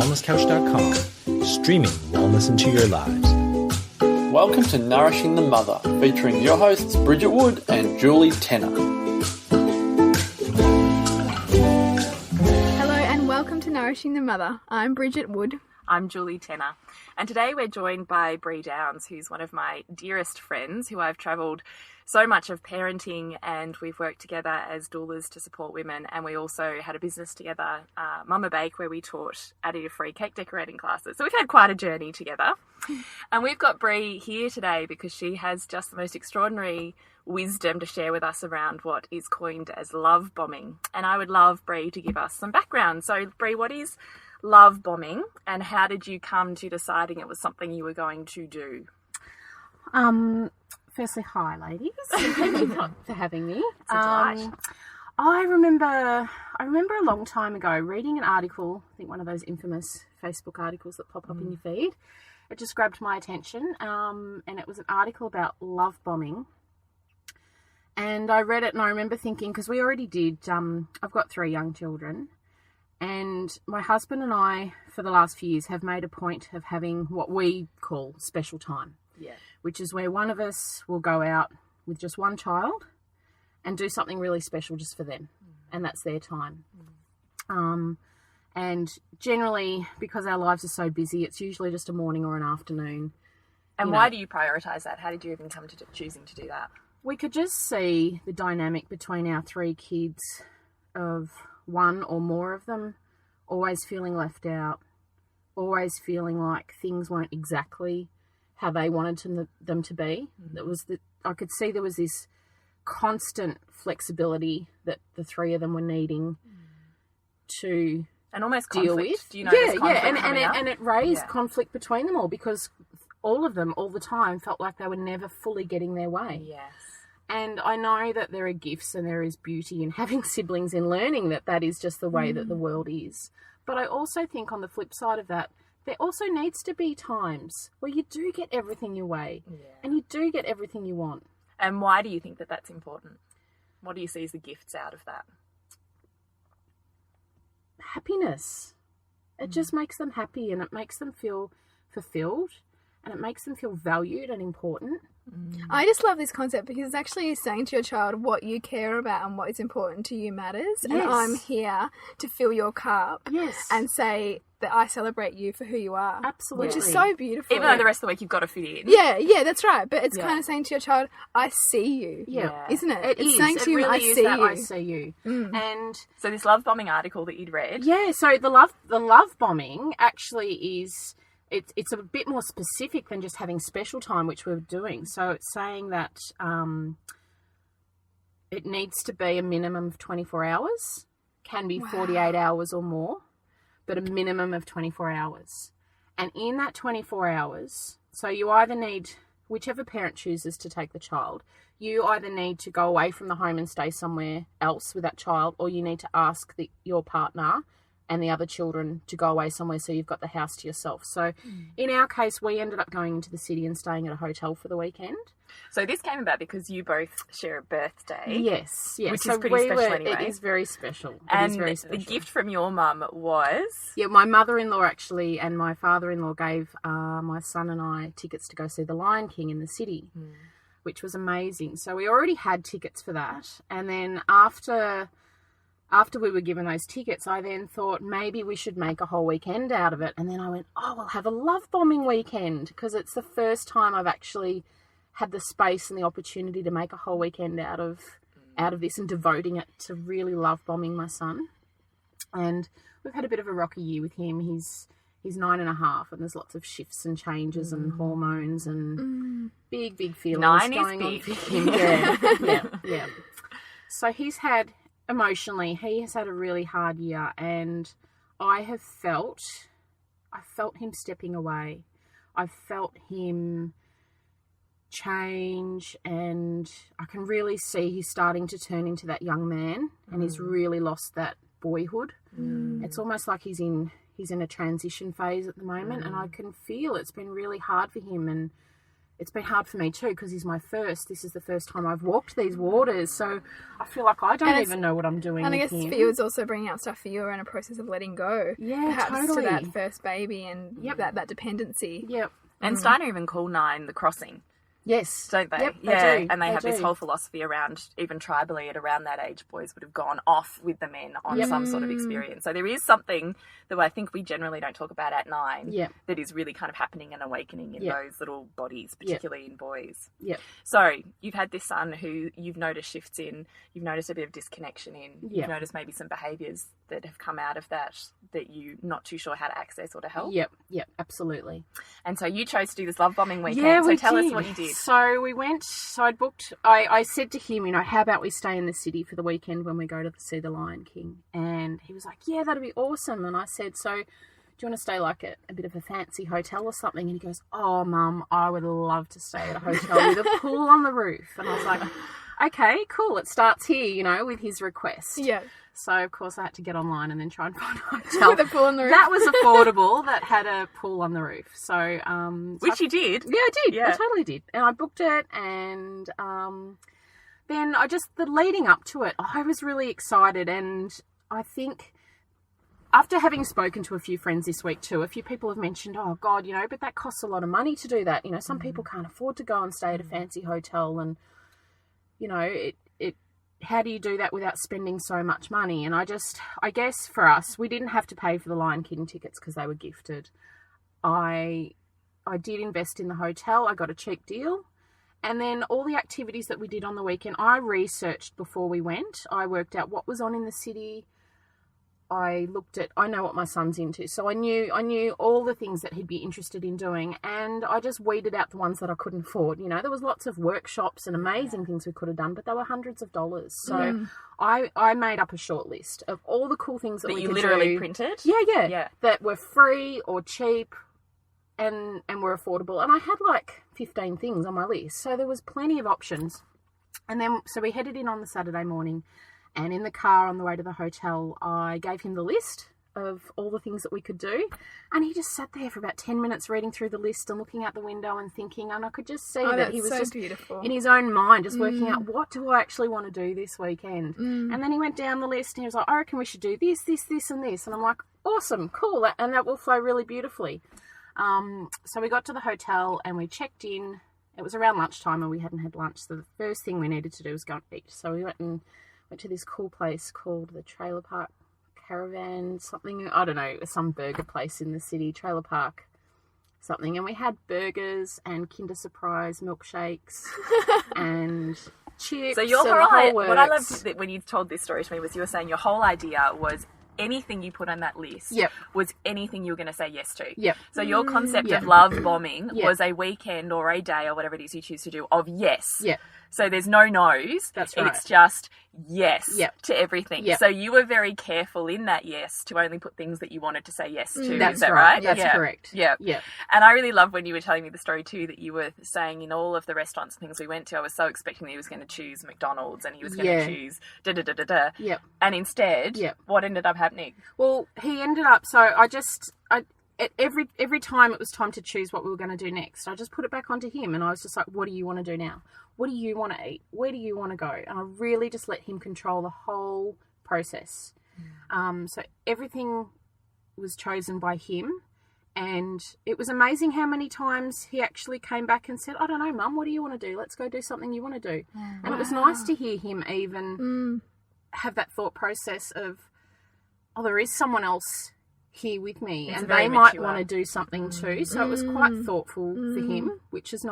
wellnesscouch.com, streaming wellness into your lives. Welcome to Nourishing the Mother, featuring your hosts Bridget Wood and Julie Tenner. Hello and welcome to Nourishing the Mother. I'm Bridget Wood. I'm Julie Tenner. And today we're joined by Bree Downes, who's one of my dearest friends, who I've travelled so much of parenting, and we've worked together as doulas to support women. And we also had a business together, Mama Bake, where we taught additive-free cake decorating classes. So we've had quite a journey together. And we've got Bree here today because she has just the most extraordinary wisdom to share with us around what is coined as love bombing. And I would love Bree to give us some background. So Bree, what is love bombing, and how did you come to deciding it was something you were going to do? Firstly, hi ladies. Thank you for having me. It's a delight. I remember a long time ago reading an article, I think one of those infamous Facebook articles that pop up in your feed. It just grabbed my attention, and it was an article about love bombing. And I read it and I remember thinking, because we already did, I've got 3 young children, and my husband and I, for the last few years, have made a point of having what we call special time. Yeah. Which is where one of us will go out with just one child and do something really special just for them. And that's their time. And generally, because our lives are so busy, it's usually just a morning or an afternoon. And why do you prioritise that? How did you even come to choosing to do that? We could just see the dynamic between our 3 kids of one or more of them always feeling left out, always feeling like things weren't exactly how they wanted them to be. I could see there was this constant flexibility that the 3 of them were needing to and almost deal conflict. with. Do you know this conflict and it raised conflict between them all, because all of them all the time felt like they were never fully getting their way. Yes. And I know that there are gifts and there is beauty in having siblings, in learning that is just the way that the world is. But I also think on the flip side of that, there also needs to be times where you do get everything your way and you do get everything you want. And why do you think that that's important? What do you see as the gifts out of that? Happiness. It just makes them happy, and it makes them feel fulfilled, and it makes them feel valued and important. I just love this concept because it's actually saying to your child what you care about and what is important to you matters. And I'm here to fill your cup and say that I celebrate you for who you are. Absolutely. Which is so beautiful. Even though the rest of the week you've got to fit in. Yeah, that's right. But it's kind of saying to your child, I see you. Yeah. Isn't it? It it's is. saying to you, really I see you. I see you. And so this love bombing article that you'd read. Yeah, so the love bombing actually is... It's a bit more specific than just having special time, which we're doing. So it's saying that it needs to be a minimum of 24 hours, can be 48 hours or more, but a minimum of 24 hours. And in that 24 hours, so you either need, whichever parent chooses to take the child, you either need to go away from the home and stay somewhere else with that child, or you need to ask your partner and the other children to go away somewhere so you've got the house to yourself. So in our case, we ended up going into the city and staying at a hotel for the weekend. So this came about because you both share a birthday. Yes. Which is pretty special anyway. It is very special. And the gift from your mum was? Yeah, my mother-in-law actually and my father-in-law gave my son and I tickets to go see The Lion King in the city, which was amazing. So we already had tickets for that. And then after we were given those tickets, I then thought maybe we should make a whole weekend out of it. And then I went, we'll have a love bombing weekend, because it's the first time I've actually had the space and the opportunity to make a whole weekend out of this and devoting it to really love bombing my son. And we've had a bit of a rocky year with him. He's 9.5, and there's lots of shifts and changes and hormones and big feelings 9 going is on big. for him. Yeah. So he has had a really hard year, and I felt him stepping away. I felt him change, and I can really see he's starting to turn into that young man, and he's really lost that boyhood. It's almost like he's in a transition phase at the moment, and I can feel it's been really hard for him, and it's been hard for me too, because he's my first. This is the first time I've walked these waters, so I feel like I don't even know what I'm doing. And I with guess him. for you, it's also bringing out stuff for you in a process of letting go. Yeah, perhaps totally. to that first baby and that dependency. Yep. And Steiner even call 9 the crossing. Yes. Don't they? Yep, yeah. they do. And they have this do. whole philosophy around, even tribally, at around that age, boys would have gone off with the men on some sort of experience. So there is something that I think we generally don't talk about at 9 that is really kind of happening and awakening in those little bodies, particularly in boys. Yep. So you've had this son who you've noticed shifts in, you've noticed a bit of disconnection in, you've noticed maybe some behaviours that have come out of that you're not too sure how to access or to help. Yep, absolutely. And so you chose to do this love bombing weekend. Yeah, so tell us what you did. So we went, I'd booked, I said to him, how about we stay in the city for the weekend when we go to see the Lion King? And he was like, yeah, that'd be awesome. And I said, so do you want to stay like at a bit of a fancy hotel or something? And he goes, oh, Mum, I would love to stay at a hotel with a pool on the roof. And I was like, okay, cool. It starts here, with his request. Yeah. So, of course, I had to get online and then try and find a hotel. With a pool on the roof. That was affordable, that had a pool on the roof. So, Which you did. Yeah, I did. Yeah. I totally did. And I booked it, and then the leading up to it, I was really excited. And I think after having spoken to a few friends this week too, a few people have mentioned, oh, God, but that costs a lot of money to do that. Some people can't afford to go and stay at a fancy hotel, and, how do you do that without spending so much money? And I guess for us, we didn't have to pay for the Lion King tickets because they were gifted. I did invest in the hotel. I got a cheap deal. And then all the activities that we did on the weekend, I researched before we went. I worked out what was on in the city. I know what my son's into. So I knew all the things that he'd be interested in doing, and I just weeded out the ones that I couldn't afford. There was lots of workshops and amazing things we could have done, but they were hundreds of dollars. So I made up a short list of all the cool things that we you could literally do. printed? Yeah. That were free or cheap and were affordable. And I had like 15 things on my list. So there was plenty of options. And then, so we headed in on the Saturday morning. And in the car on the way to the hotel, I gave him the list of all the things that we could do. And he just sat there for about 10 minutes reading through the list and looking out the window and thinking. And I could just see that he was so just beautiful. In his own mind, just working out, what do I actually want to do this weekend? And then he went down the list and he was like, I reckon we should do this, this, this, and this. And I'm like, awesome, cool. And that will flow really beautifully. So we got to the hotel and we checked in. It was around lunchtime and we hadn't had lunch. So the first thing we needed to do was go and eat. So we went to this cool place called the Trailer Park Caravan something. I don't know, some burger place in the city, Trailer Park something. And we had burgers and Kinder Surprise milkshakes and chips. So your whole what I loved when you told this story to me was you were saying your whole idea was anything you put on that list was anything you were going to say yes to. Yep. So your concept of love bombing was a weekend or a day or whatever it is you choose to do of yes. Yep. So there's no no's. That's right. It's just yes to everything. Yep. So you were very careful in that yes to only put things that you wanted to say yes to. That's is that right? That's correct. Yeah. Yeah. And I really love when you were telling me the story too, that you were saying in all of the restaurants and things we went to, I was so expecting that he was going to choose McDonald's and he was going to choose da-da-da-da-da. Yep. And instead, what ended up happening? Well, he ended up, every time it was time to choose what we were going to do next, I just put it back onto him and I was just like, what do you want to do now? What do you want to eat? Where do you want to go? And I really just let him control the whole process. So everything was chosen by him. And it was amazing how many times he actually came back and said, I don't know, Mum, what do you want to do? Let's go do something you want to do. And it was nice to hear him even have that thought process of, oh, there is someone else here with me and they might want to do something too. So it was quite thoughtful for him, which is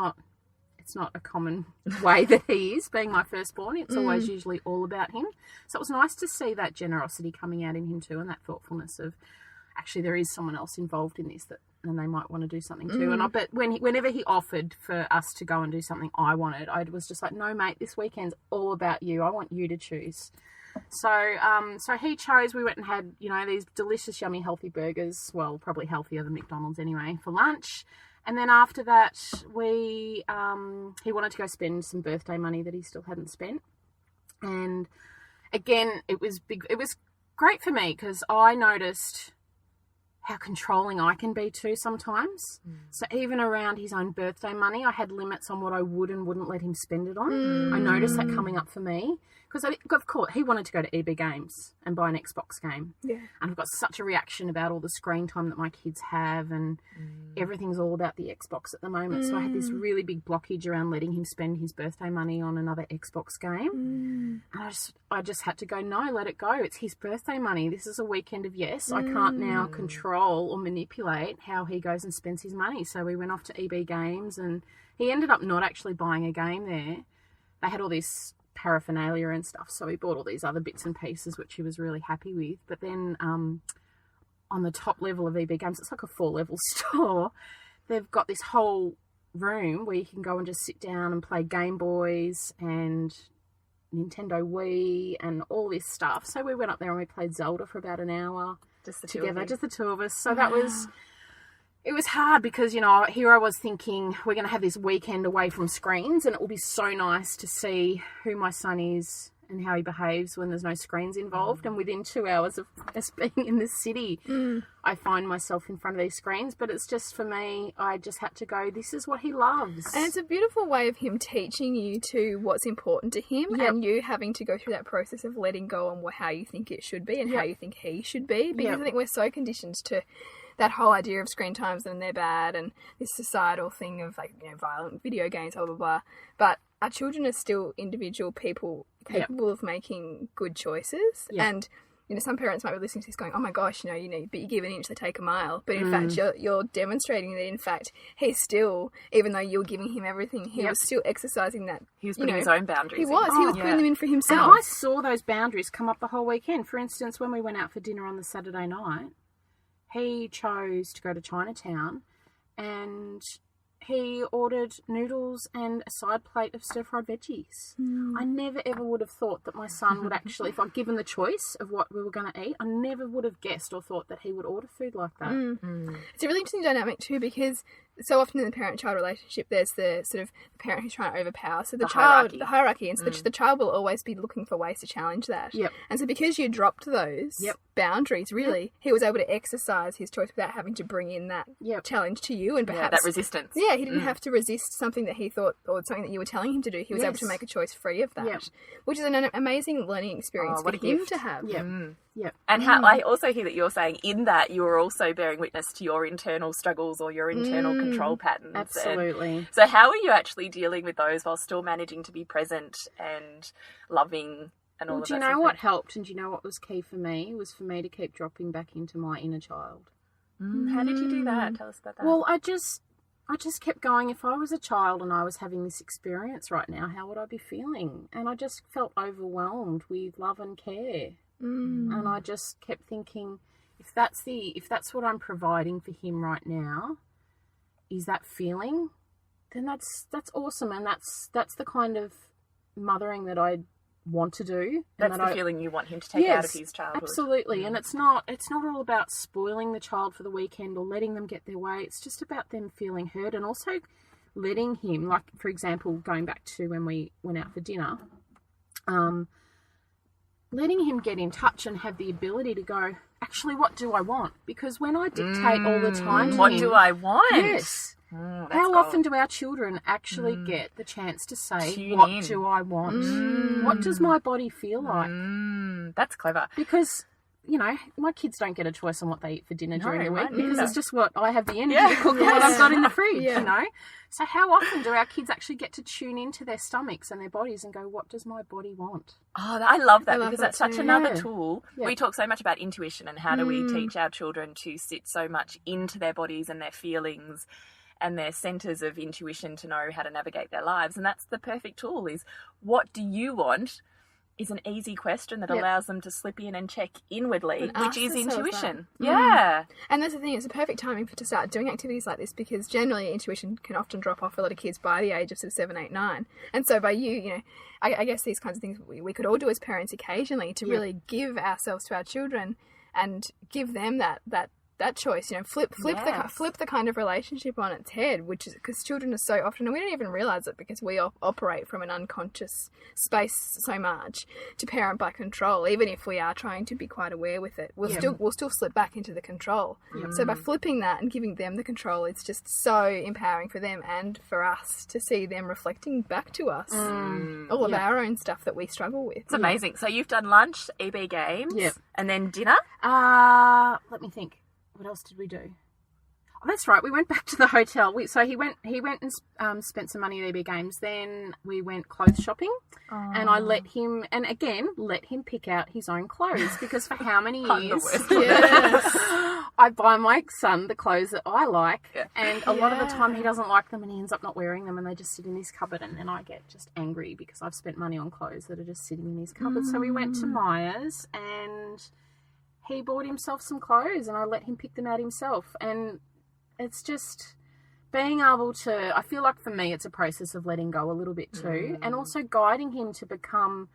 it's not a common way that he is, being my firstborn. It's always usually all about him. So it was nice to see that generosity coming out in him too, and that thoughtfulness of, actually there is someone else involved in this and they might want to do something too. And I bet whenever he offered for us to go and do something I wanted, I was just like, no, mate, this weekend's all about you. I want you to choose. So he chose. We went and had, these delicious, yummy, healthy burgers. Well, probably healthier than McDonald's anyway, for lunch. And then after that, he wanted to go spend some birthday money that he still hadn't spent. And again, it was big. It was great for me because I noticed how controlling I can be too sometimes. So even around his own birthday money, I had limits on what I would and wouldn't let him spend it on. I noticed that coming up for me. Because, of course, he wanted to go to EB Games and buy an Xbox game. Yeah. And I've got such a reaction about all the screen time that my kids have, and everything's all about the Xbox at the moment. So I had this really big blockage around letting him spend his birthday money on another Xbox game. And I just had to go, no, let it go. It's his birthday money. This is a weekend of yes. I can't now control or manipulate how he goes and spends his money. So we went off to EB Games, and he ended up not actually buying a game there. They had all this paraphernalia and stuff, so he bought all these other bits and pieces which he was really happy with. But then on the top level of EB Games, it's like a 4-level store, they've got this whole room where you can go and just sit down and play Game Boys and Nintendo Wii and all this stuff. So we went up there and we played Zelda for about an hour just the two of us. So that was, it was hard because, you know, here I was thinking we're going to have this weekend away from screens, and it will be so nice to see who my son is and how he behaves when there's no screens involved. And within 2 hours of us being in the city, I find myself in front of these screens. But it's just, for me, I just had to go, this is what he loves. And it's a beautiful way of him teaching you to what's important to him, and you having to go through that process of letting go on how you think it should be and how you think he should be. Because I think we're so conditioned to that whole idea of screen times and they're bad, and this societal thing of, like, you know, violent video games, blah, blah, blah. But our children are still individual people capable of making good choices. And, you know, some parents might be listening to this going, oh my gosh, you know, but you give an inch, they take a mile. But in fact, you're demonstrating that, in fact, he's still, even though you're giving him everything, he was still exercising that. He was putting his own boundaries in. He was putting them in for himself. And I saw those boundaries come up the whole weekend. For instance, when we went out for dinner on the Saturday night, he chose to go to Chinatown, and he ordered noodles and a side plate of stir-fried veggies. I never ever would have thought that my son would actually, if I'd given the choice of what we were going to eat, I never would have guessed or thought that he would order food like that. It's a really interesting dynamic too, because so often in the parent-child relationship, there's the sort of the parent who's trying to overpower. So the hierarchy, and so the child will always be looking for ways to challenge that. And so because you dropped those boundaries, really, he was able to exercise his choice without having to bring in that challenge to you, and perhaps that resistance. Yeah, he didn't have to resist something that he thought, or something that you were telling him to do. He was able to make a choice free of that, which is an amazing learning experience for him to have. And how I also hear that you're saying in that you were also bearing witness to your internal struggles or your internal control patterns. Absolutely. And so how are you actually dealing with those while still managing to be present and loving and all of that? Do you know what helped, and do you know what was key for me? Was for me to keep dropping back into my inner child. How did you do that? Tell us about that. Well, I just kept going. If I was a child and I was having this experience right now, how would I be feeling? And I just felt overwhelmed with love and care. And I just kept thinking, if that's what I'm providing for him right now, is that feeling, then that's awesome, and that's the kind of mothering that I want to do. That's the feeling you want him to take out of his childhood. Absolutely. And it's not all about spoiling the child for the weekend or letting them get their way. It's just about them feeling heard, and also letting him, like, for example, going back to when we went out for dinner, letting him get in touch and have the ability to go, actually, what do I want? Because when I dictate all the time to what him, do I want? Yes. How often do our children actually get the chance to say, do I want? What does my body feel like? That's clever. Because, you know, my kids don't get a choice on what they eat for dinner during the week, because it's just what I have the energy to cook and what I've got in the fridge, you know. So how often do our kids actually get to tune into their stomachs and their bodies and go, what does my body want? Oh, I love that, because that's such another tool. We talk so much about intuition and how do we teach our children to sit so much into their bodies and their feelings and their centres of intuition to know how to navigate their lives. And that's the perfect tool, is what do you want is an easy question that allows them to slip in and check inwardly, which is intuition. And that's the thing, it's a perfect timing to start doing activities like this, because generally intuition can often drop off a lot of kids by the age of sort of 7, 8, 9. And so by you know, I guess these kinds of things we could all do as parents occasionally to really give ourselves to our children and give them that that choice, you know, flip the kind of relationship on its head, which is because children are so often, and we don't even realise it because we operate from an unconscious space so much, to parent by control. Even if we are trying to be quite aware with it, we'll still slip back into the control. So by flipping that and giving them the control, it's just so empowering for them and for us to see them reflecting back to us all of our own stuff that we struggle with. It's amazing. So you've done lunch, EB games, and then dinner. Let me think. What else did we do? Oh, that's right. We went back to the hotel. So he went and spent some money at EB Games. Then we went clothes shopping, and I let him pick out his own clothes, because for how many years I buy my son the clothes that I like, and a lot of the time he doesn't like them and he ends up not wearing them, and they just sit in his cupboard, and then I get just angry because I've spent money on clothes that are just sitting in his cupboard. So we went to Myers and he bought himself some clothes and I let him pick them out himself. And it's just being able to, I feel like for me it's a process of letting go a little bit too, and also guiding him to become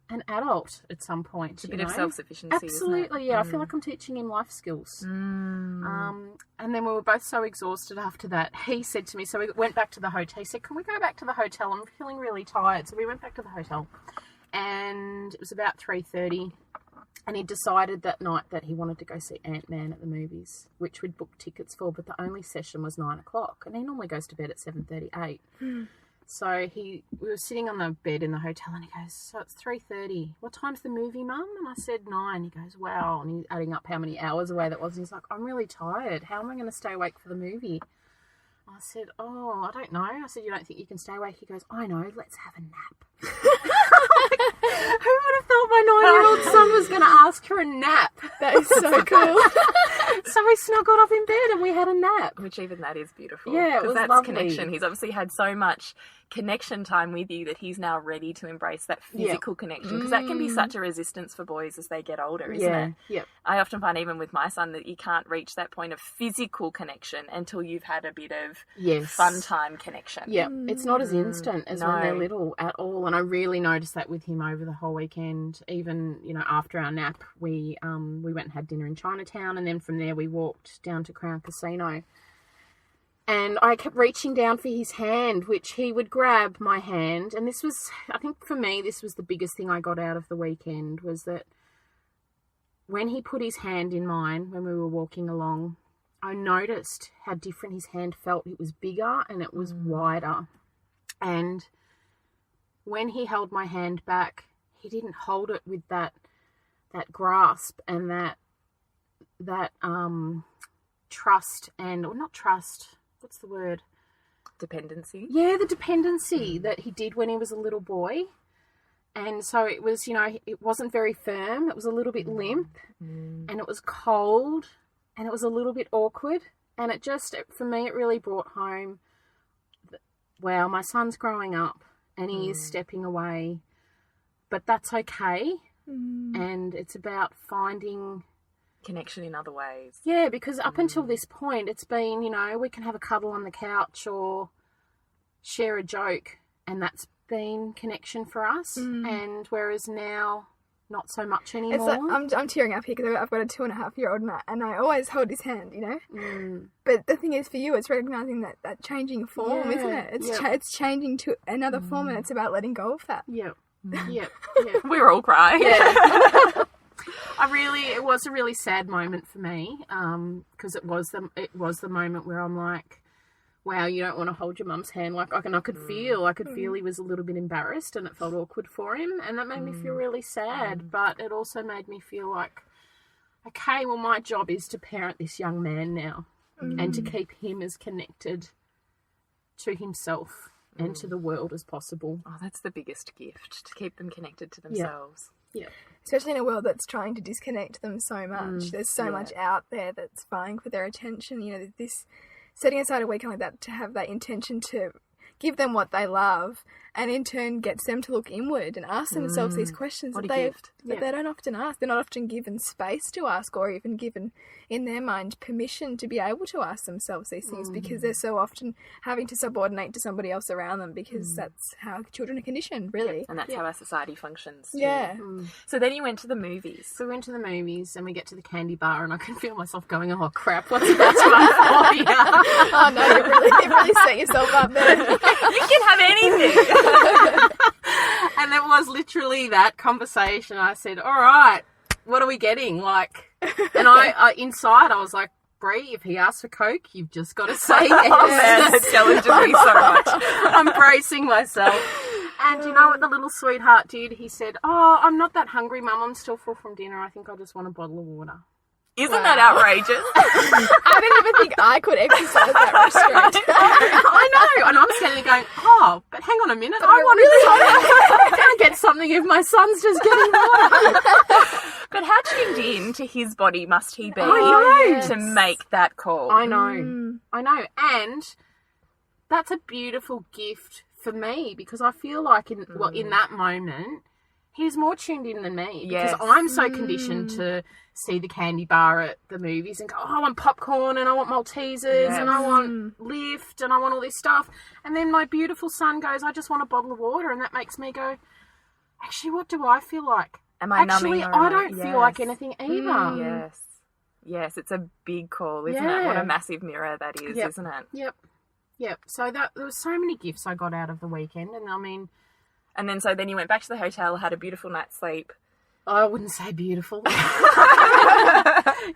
an adult at some point. A bit of self-sufficiency. Absolutely, yeah. I feel like I'm teaching him life skills. And then we were both so exhausted after that. He said to me, so we went back to the hotel. He said, can we go back to the hotel? I'm feeling really tired. So we went back to the hotel and it was about 3:30. And he decided that night that he wanted to go see Ant-Man at the movies, which we'd booked tickets for, but the only session was 9 o'clock. And he normally goes to bed at 7:38. So we were sitting on the bed in the hotel and he goes, so it's 3:30. What time's the movie, Mum? And I said 9. He goes, wow. And he's adding up how many hours away that was. And he's like, I'm really tired. How am I going to stay awake for the movie? I said, I don't know. I said, you don't think you can stay awake? He goes, I know, let's have a nap. Who would have thought my 9-year-old son was going to ask for a nap? That is so cool. So we snuggled up in bed and we had a nap. Which even that is beautiful. Yeah, it was that's lovely. Connection. He's obviously had so much connection time with you that he's now ready to embrace that physical connection, because that can be such a resistance for boys as they get older, isn't it? Yep. I often find even with my son that you can't reach that point of physical connection until you've had a bit of fun time connection. Yeah, it's not as instant as when they're little at all, and I really noticed that with him over the whole weekend. Even, you know, after our nap, we went and had dinner in Chinatown, and then from there we walked down to Crown Casino. And I kept reaching down for his hand, which he would grab my hand. And this was, I think for me, this was the biggest thing I got out of the weekend, was that when he put his hand in mine when we were walking along, I noticed how different his hand felt. It was bigger and it was wider. And when he held my hand back, he didn't hold it with that grasp and that trust and, or not trust, what's the word? Dependency. Yeah, the dependency that he did when he was a little boy. And so it was, you know, it wasn't very firm. It was a little bit limp and it was cold and it was a little bit awkward. And it just, for me, it really brought home, wow, my son's growing up and he is stepping away, but that's okay. And it's about finding connection in other ways. Yeah, because up until this point, it's been, you know, we can have a cuddle on the couch or share a joke, and that's been connection for us. And whereas now, not so much anymore. It's like, I'm tearing up here because I've got a 2.5-year-old and I always hold his hand, you know. But the thing is, for you, it's recognising that changing form, isn't it? It's changing to another form, and it's about letting go of that. Yeah. We're all crying. Yeah. It was a really sad moment for me, because it was the moment where I'm like, wow, you don't want to hold your mum's hand. Like, I could feel he was a little bit embarrassed and it felt awkward for him, and that made me feel really sad. But it also made me feel like, okay, well, my job is to parent this young man now and to keep him as connected to himself and to the world as possible. Oh, that's the biggest gift, to keep them connected to themselves. Yeah. Especially in a world that's trying to disconnect them so much. There's so much out there that's vying for their attention. You know, this setting aside a weekend like that to have that intention to give them what they love and in turn gets them to look inward and ask themselves these questions that they don't often ask. They're not often given space to ask, or even given, in their mind, permission to be able to ask themselves these things, because they're so often having to subordinate to somebody else around them, because that's how children are conditioned, really. And that's how our society functions too. Yeah. So then you went to the movies. So we went to the movies and we get to the candy bar and I can feel myself going, oh crap, what's about to unfold here? Oh no, you've really set yourself up there. You can have anything. And it was literally that conversation. I said, all right, what are we getting? Like, and I inside I was like, Bree, if he asks for Coke, you've just got to say yes. Oh man, that challenges me so much. I'm bracing myself. And you know what the little sweetheart did? He said, oh, I'm not that hungry, Mum. I'm still full from dinner. I think I just want a bottle of water. Isn't that outrageous? I didn't even think I could exercise that restraint. I know. And I'm standing there going, oh, but hang on a minute. I want to get something if my son's just getting water. But how tuned in to his body must he be to make that call? I know. I know. And that's a beautiful gift for me, because I feel like in that moment, he's more tuned in than me, because I'm so conditioned to see the candy bar at the movies and go, oh, I want popcorn and I want Maltesers and I want Lift and I want all this stuff. And then my beautiful son goes, I just want a bottle of water. And that makes me go, actually, what do I feel like? Am I actually, I don't feel like anything either. Yes, it's a big call, isn't it? What a massive mirror that is, isn't it? Yep. So there was so many gifts I got out of the weekend. And I mean... And then you went back to the hotel, had a beautiful night's sleep. I wouldn't say beautiful.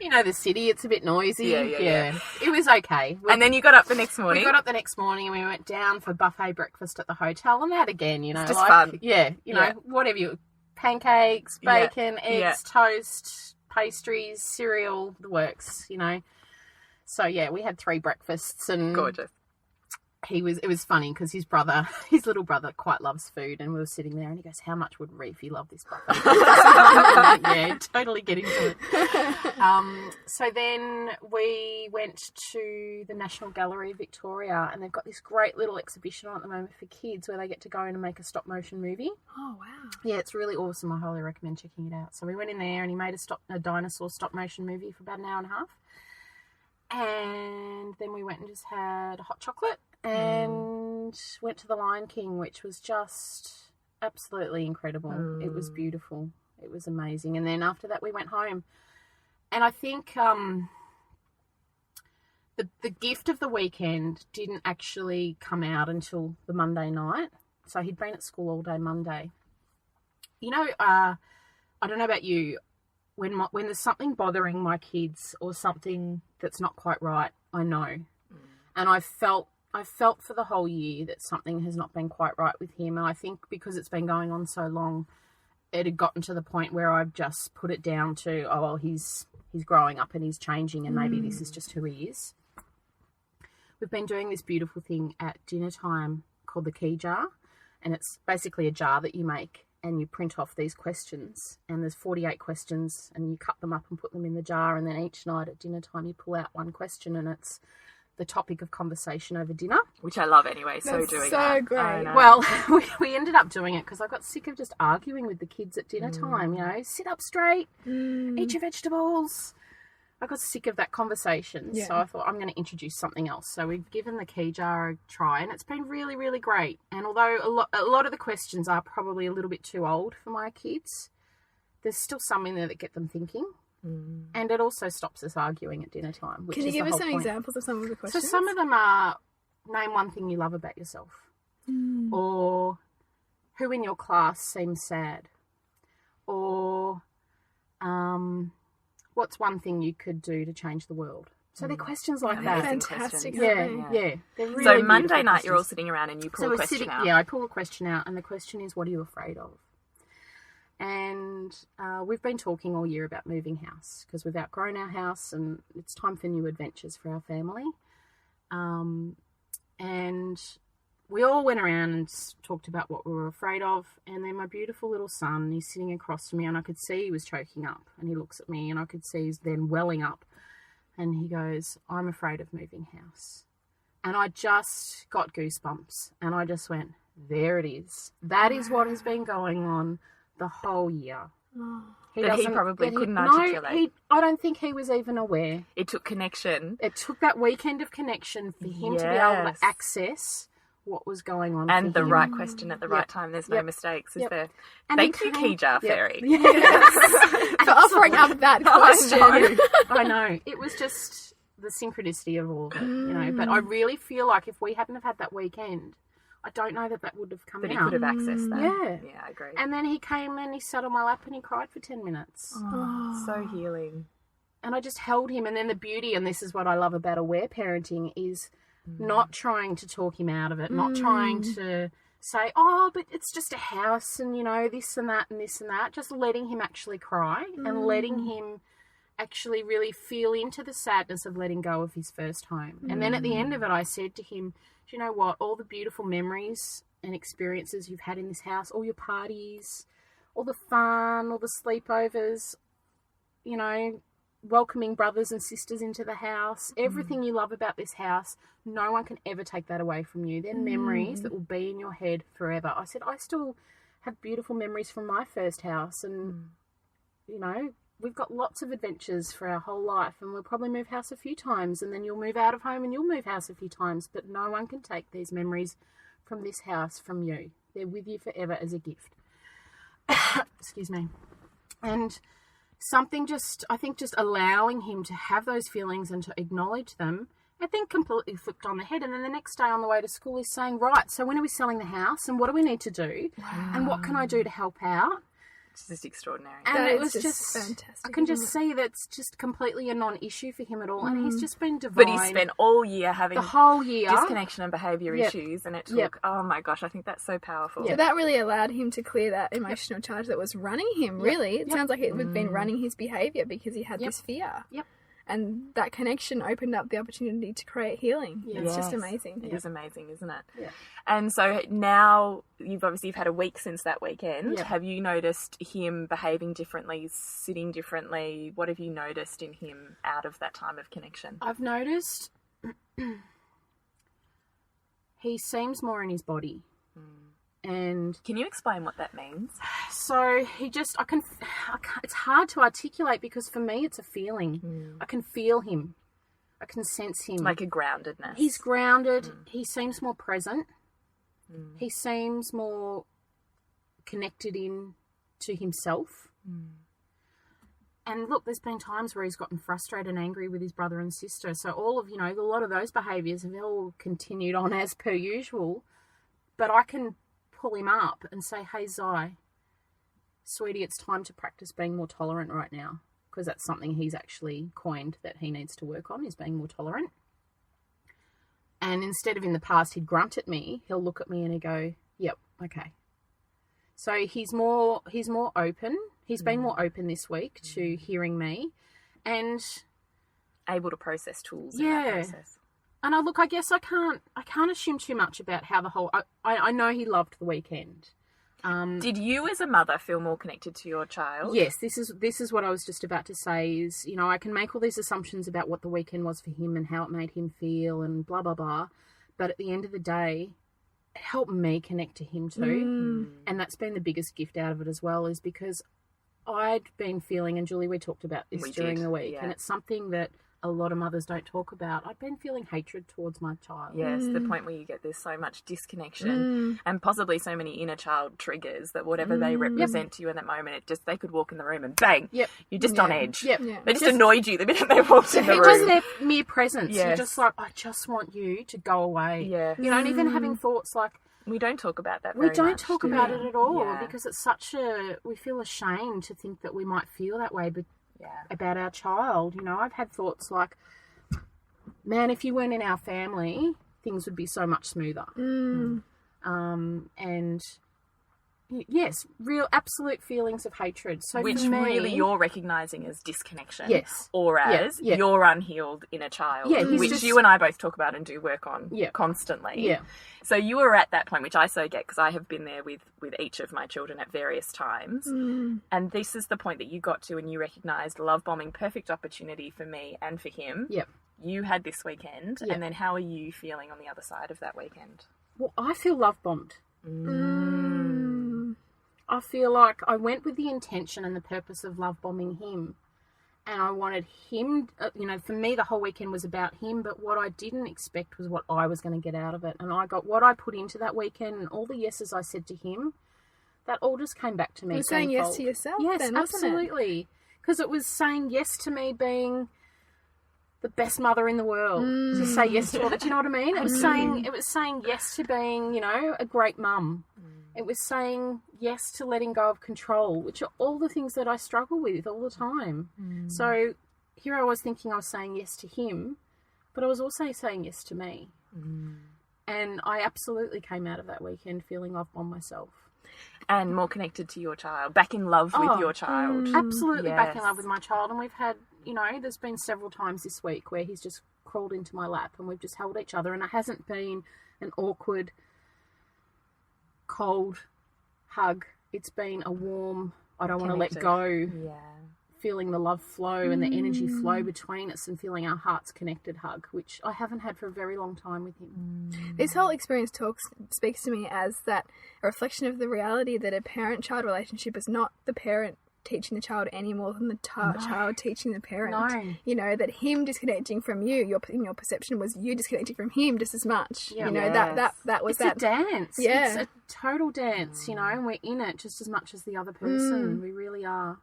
You know, the city, it's a bit noisy. Yeah. It was okay. And then you got up the next morning. We got up the next morning and we went down for buffet breakfast at the hotel. And that again, you know. It's just fun. Yeah, you know, whatever pancakes, bacon, eggs, toast, pastries, cereal, the works, you know. So, yeah, we had 3 breakfasts and... Gorgeous. It was funny because his little brother quite loves food, and we were sitting there and he goes, how much would Reefy love this buffet? Yeah, totally get into it. So then we went to the National Gallery of Victoria, and they've got this great little exhibition on at the moment for kids where they get to go in and make a stop motion movie. Oh, wow. Yeah, it's really awesome. I highly recommend checking it out. So we went in there and he made a dinosaur stop motion movie for about an hour and a half. And then we went and just had hot chocolate and went to the Lion King, which was just absolutely incredible. It was beautiful. It was amazing. And then after that we went home. And I think the gift of the weekend didn't actually come out until the Monday night. So he'd been at school all day Monday. You know, I don't know about you, when there's something bothering my kids or something that's not quite right, I know. And I felt for the whole year that something has not been quite right with him. And I think because it's been going on so long, it had gotten to the point where I've just put it down to, oh, well, he's growing up and he's changing and maybe this is just who he is. We've been doing this beautiful thing at dinner time called the key jar. And it's basically a jar that you make and you print off these questions. And there's 48 questions and you cut them up and put them in the jar. And then each night at dinner time you pull out one question and it's the topic of conversation over dinner. Which I love anyway, That's doing so that. great. Well, we ended up doing it because I got sick of just arguing with the kids at dinner time, you know, sit up straight, eat your vegetables. I got sick of that conversation, so I thought I'm going to introduce something else. So we've given the key jar a try, and it's been really, really great. And although a lot of the questions are probably a little bit too old for my kids, there's still some in there that get them thinking. And it also stops us arguing at dinner time. Which Can you is give the us whole some point. examples of some of the questions? So some of them are, name one thing you love about yourself. Or who in your class seems sad. Or what's one thing you could do to change the world? So they're questions like that. Fantastic. Yeah. They're really So Monday beautiful night you're all questions. sitting around and you pull So a we're question sitting, out. yeah, I pull a question out, and the question is, what are you afraid of? And we've been talking all year about moving house because we've outgrown our house and it's time for new adventures for our family. And we all went around and talked about what we were afraid of. And then my beautiful little son, he's sitting across from me and I could see he was choking up. And he looks at me and I could see he's then welling up. And he goes, I'm afraid of moving house. And I just got goosebumps. And I just went, there it is. That is what has been going on the whole year. He probably couldn't articulate. I don't think he was even aware. It took connection. It took that weekend of connection for him to be able to access what was going on. And the right question at the right time. There's no mistakes, is there? And Thank you, Keija Fairy. For offering up that question. I know. It was just the synchronicity of all of it, you know. But I really feel like if we hadn't have had that weekend, I don't know that would have come out. But he could have accessed that. Yeah. Yeah, I agree. And then he came and he sat on my lap and he cried for 10 minutes. Oh, so healing. And I just held him. And then the beauty, and this is what I love about aware parenting, is not trying to talk him out of it, not trying to say, oh, but it's just a house and, you know, this and that and this and that. Just letting him actually cry and letting him actually really feel into the sadness of letting go of his first home. And then at the end of it, I said to him, do you know what? All the beautiful memories and experiences you've had in this house, all your parties, all the fun, all the sleepovers, you know, welcoming brothers and sisters into the house, everything you love about this house, no one can ever take that away from you. They're memories that will be in your head forever. I said, I still have beautiful memories from my first house, and, you know, we've got lots of adventures for our whole life, and we'll probably move house a few times, and then you'll move out of home and you'll move house a few times, but no one can take these memories from this house from you. They're with you forever as a gift. Excuse me. And something I think just allowing him to have those feelings and to acknowledge them, I think completely flipped on the head. And then the next day on the way to school, he's saying, right, so when are we selling the house and what do we need to do? Wow. And what can I do to help out? It's just extraordinary. And that it was just fantastic. I can just see that's just completely a non-issue for him at all. And he's just been divine. But he spent all year having the whole year disconnection and behaviour issues, and it took, oh my gosh, I think that's so powerful. So that really allowed him to clear that emotional charge that was running him, really. It sounds like it had been running his behaviour because he had this fear. Yep. And that connection opened up the opportunity to create healing. Yes. It's just amazing. It is amazing, isn't it? Yeah. And so now you've had a week since that weekend. Yeah. Have you noticed him behaving differently, sitting differently? What have you noticed in him out of that time of connection? I've noticed he seems more in his body. And can you explain what that means? So he just, it's hard to articulate because for me it's a feeling. I can feel him. I can sense him. Like a groundedness. He's grounded. He seems more present. He seems more connected in to himself. And look, there's been times where he's gotten frustrated and angry with his brother and sister. So all of, a lot of those behaviours have all continued on as per usual. But I can pull him up and say, hey, Zai, sweetie, it's time to practice being more tolerant right now, because that's something he's actually coined that he needs to work on, is being more tolerant. And instead of in the past he'd grunt at me, he'll look at me and he'll go, yep, okay. So he's more open. He's been more open this week to hearing me and able to process tools in that process. And I guess I can't assume too much about how the whole. I know he loved the weekend. Did you, as a mother, feel more connected to your child? Yes, this is what I was just about to say. Is I can make all these assumptions about what the weekend was for him and how it made him feel and blah blah blah, but at the end of the day, it helped me connect to him too, and that's been the biggest gift out of it as well. Is because I'd been feeling, and Julie, we talked about this during the week, and it's something that a lot of mothers don't talk about. I've been feeling hatred towards my child. Yes, the point where you get there's so much disconnection and possibly so many inner child triggers that whatever they represent to you in that moment, they could walk in the room and bang, you're just on edge. Yep. They just annoyed you the minute they walked in the room. Just their mere presence. You're just like, I just want you to go away. Yeah. And even having thoughts like, we don't talk about that very much. We don't talk about it at all because it's we feel ashamed to think that we might feel that way, but about our child. I've had thoughts like, man, if you weren't in our family, things would be so much smoother. And yes, real absolute feelings of hatred. So which for me, really you're recognising as disconnection. Yes. Or as your unhealed inner child. Yeah, which you and I both talk about and do work on constantly. Yeah. So you were at that point, which I so get because I have been there with each of my children at various times. And this is the point that you got to and you recognised love bombing, perfect opportunity for me and for him. Yep. You had this weekend. And then how are you feeling on the other side of that weekend? Well, I feel love bombed. I feel like I went with the intention and the purpose of love bombing him. And I wanted him, for me the whole weekend was about him, but what I didn't expect was what I was going to get out of it. And I got what I put into that weekend and all the yeses I said to him, that all just came back to me. You were saying yes to yourself then, wasn't absolutely. Because it was saying yes to me being the best mother in the world. To say yes to all that, do you know what I mean? It was saying yes to being, a great mum. It was saying yes to letting go of control, which are all the things that I struggle with all the time. So here I was thinking I was saying yes to him, but I was also saying yes to me. And I absolutely came out of that weekend feeling love bombed myself. And more connected to your child, back in love with your child. Absolutely back in love with my child. And we've had, there's been several times this week where he's just crawled into my lap and we've just held each other, and it hasn't been an awkward, cold hug. It's been a warm, I don't want to let go, feeling the love flow and the energy flow between us and feeling our hearts connected hug, which I haven't had for a very long time with him. This whole experience speaks to me as that a reflection of the reality that a parent-child relationship is not the parent teaching the child any more than the child teaching the parent. That him disconnecting from you, your perception was you disconnecting from him just as much. That was it's a dance. It's a total dance, and we're in it just as much as the other person. We really are.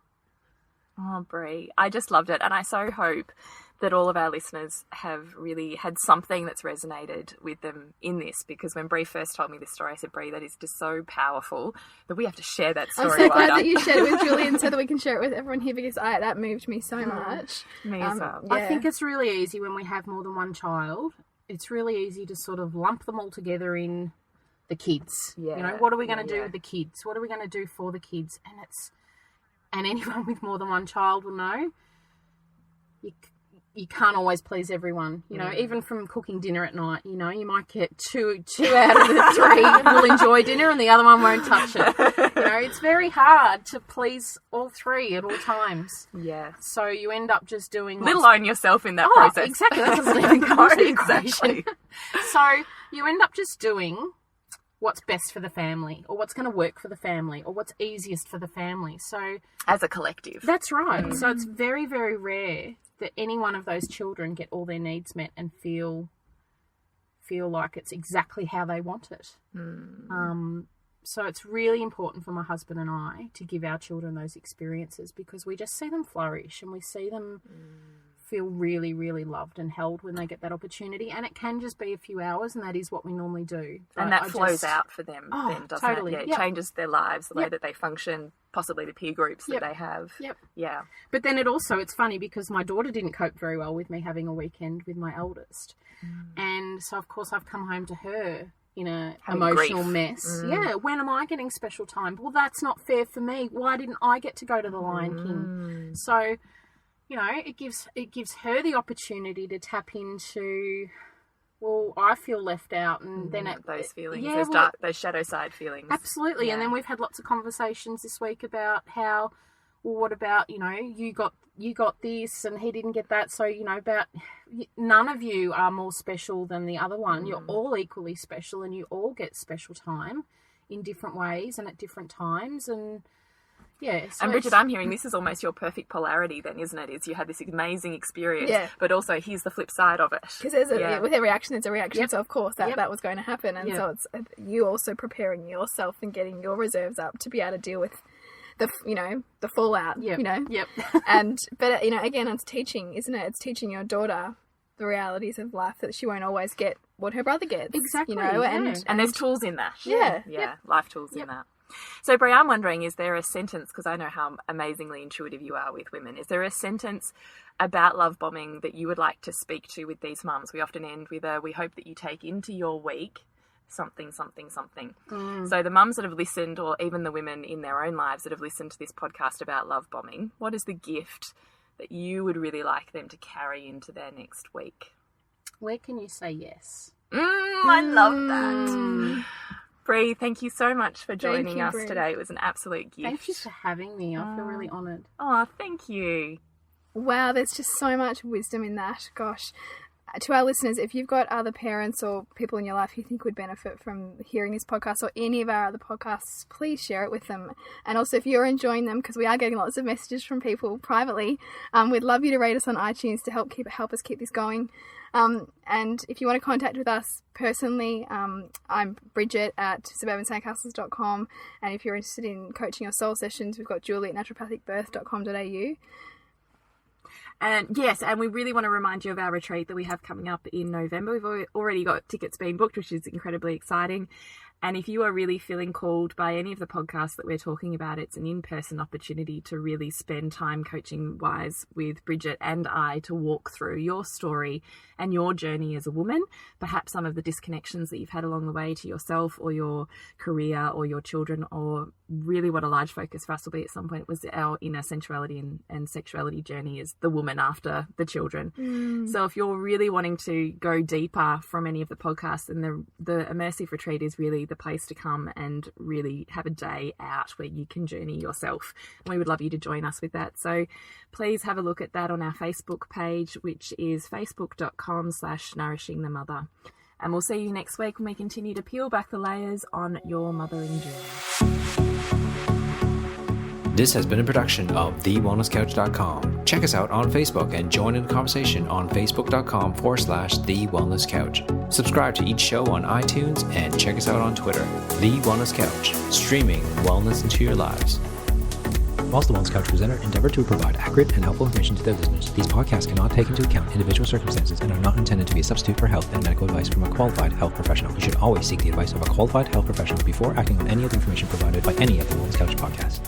Oh, Bree, I just loved it. And I so hope that all of our listeners have really had something that's resonated with them in this, because when Bree first told me this story, I said, Bree, that is just so powerful that we have to share that story. I'm so glad that you shared it with Julie and so that we can share it with everyone here, because that moved me so much. Me as well. I think it's really easy when we have more than one child. It's really easy to sort of lump them all together in the kids. What are we going to do with the kids? What are we going to do for the kids? And anyone with more than one child will know you can't always please everyone. Even from cooking dinner at night, you might get two out of the three will enjoy dinner and the other one won't touch it. It's very hard to please all three at all times. Yeah. So you end up just doing... Let alone yourself in that process. Exactly. That doesn't even come to the equation. So you end up just doing what's best for the family, or what's going to work for the family, or what's easiest for the family. So as a collective. That's right. So it's very, very rare that any one of those children get all their needs met and feel like it's exactly how they want it. So it's really important for my husband and I to give our children those experiences, because we just see them flourish and we see them feel really, really loved and held when they get that opportunity. And it can just be a few hours, and that is what we normally do. And that flows out for them then, doesn't totally. it? Yeah, it changes their lives, the way that they function, possibly the peer groups that they have. Yeah. But then it's funny because my daughter didn't cope very well with me having a weekend with my eldest. And so, of course, I've come home to her in a emotional mess. When am I getting special time? Well, that's not fair for me. Why didn't I get to go to the Lion King? So... it gives her the opportunity to tap into, well, I feel left out, and then those feelings, those shadow side feelings. Absolutely. And then we've had lots of conversations this week about how, well, what about, you got this and he didn't get that. So, about none of you are more special than the other one. You're all equally special, and you all get special time in different ways and at different times. And yeah. So and Bridget, I'm hearing this is almost your perfect polarity then, isn't it? Is you had this amazing experience, but also here's the flip side of it. Because with every action, there's a reaction. So of course that was going to happen. And so it's you also preparing yourself and getting your reserves up to be able to deal with the fallout, but again, it's teaching, isn't it? It's teaching your daughter the realities of life, that she won't always get what her brother gets. Exactly. And there's tools in that. Yeah. Life tools in that. So, Bree, I'm wondering, is there a sentence, because I know how amazingly intuitive you are with women, is there a sentence about love bombing that you would like to speak to with these mums? We often end with we hope that you take into your week something, something, something. So the mums that have listened, or even the women in their own lives that have listened to this podcast about love bombing, what is the gift that you would really like them to carry into their next week? Where can you say yes? I love that. Bree, thank you so much for joining us today. It was an absolute gift. Thank you for having me. I feel really honoured. Oh, thank you. Wow, there's just so much wisdom in that. Gosh, to our listeners, if you've got other parents or people in your life you think would benefit from hearing this podcast or any of our other podcasts, please share it with them. And also, if you're enjoying them, because we are getting lots of messages from people privately, we'd love you to rate us on iTunes to help us keep this going. And if you want to contact with us personally, I'm Bridget at suburbansandcastles.com. And if you're interested in coaching or soul sessions, we've got Julie at naturopathicbirth.com.au. And yes, and we really want to remind you of our retreat that we have coming up in November. We've already got tickets being booked, which is incredibly exciting. And if you are really feeling called by any of the podcasts that we're talking about, it's an in-person opportunity to really spend time coaching-wise with Bridget and I to walk through your story and your journey as a woman, perhaps some of the disconnections that you've had along the way to yourself or your career or your children, or really what a large focus for us will be at some point was our inner sensuality and sexuality journey as the woman after the children. So if you're really wanting to go deeper from any of the podcasts, then the immersive retreat is really the place to come and really have a day out where you can journey yourself. And we would love you to join us with that. So please have a look at that on our Facebook page, which is facebook.com/nourishingthemother. And we'll see you next week when we continue to peel back the layers on your mothering journey. This has been a production of TheWellnessCouch.com. Check us out on Facebook and join in the conversation on Facebook.com/TheWellnessCouch. Subscribe to each show on iTunes and check us out on Twitter. The Wellness Couch, streaming wellness into your lives. Whilst the Wellness Couch presenter endeavor to provide accurate and helpful information to their listeners, these podcasts cannot take into account individual circumstances and are not intended to be a substitute for health and medical advice from a qualified health professional. You should always seek the advice of a qualified health professional before acting on any of the information provided by any of the Wellness Couch podcasts.